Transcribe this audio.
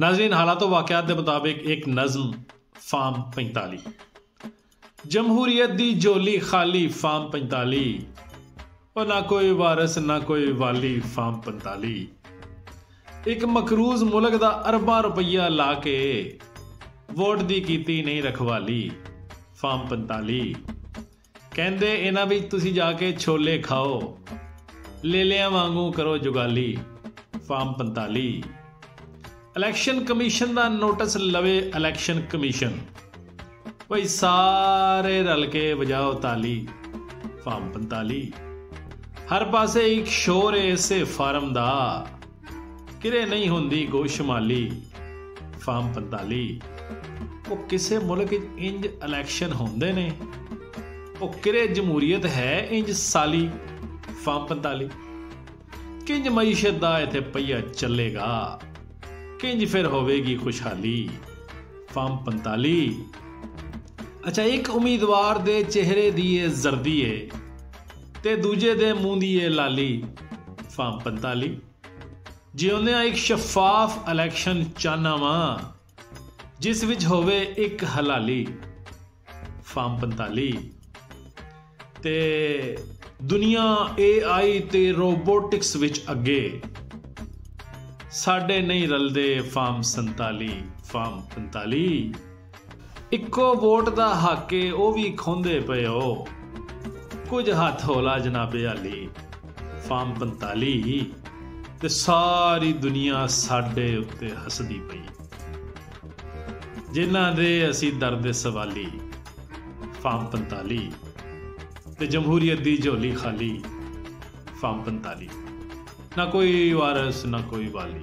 नाज़रीन, हालात वाक़यात के मुताबिक एक नज़म फार्म 45 जमहूरीयत दी झोली खाली फार्म 45 और ना कोई वारस ना कोई वाली फार्म 45 एक मकरूज मुल्क दा अरबां रुपया ला के वोट दी कीती नहीं रखवाली फार्म 45 कहंदे इन्हां विच तुसीं जाके छोले खाओ लेलियां वांगू करो जुगाली फार्म 45 इलैक्शन कमीशन का नोटिस लवे इलैक्शन कमीशन भाई सारे रल के बजाओ ताली फार्म 45 हर पासे एक शोर है इसे फार्म दा किरे नहीं होंदी गोशमाली फार्म 45 वो किसे मुल्क इंज इलैक्शन होंदे ने वो किरे जमहूरीयत है इंज साली फार्म 45 किंज मईशत दा इत्थे पहिया चलेगा किंज फिर होवेगी खुशहाली फार्म 45 अच्छा एक उम्मीदवार दे चेहरे दी जर्दी है ते दूजे दे मूंह दी लाली फार्म 45 जिउंदे एक शफाफ इलैक्शन चाहना वा जिस विच होवे एक हलाली फार्म 45 ते दुनिया AI ते रोबोटिक्स विच अगे साडे नहीं रलदे फार्म 47 फार्म 45 इक्को वोट दा हक है वो भी खोंदे पे हो कुछ हाथ होला जनाबे आली फार्म 45 ते सारी दुनिया साडे उत्ते हसदी पई जिन्हां दे असी दर्द सवाली फार्म 45 ते जमहूरीयत दी झोली खाली फार्म 45 ना कोई वारस ना कोई वाली।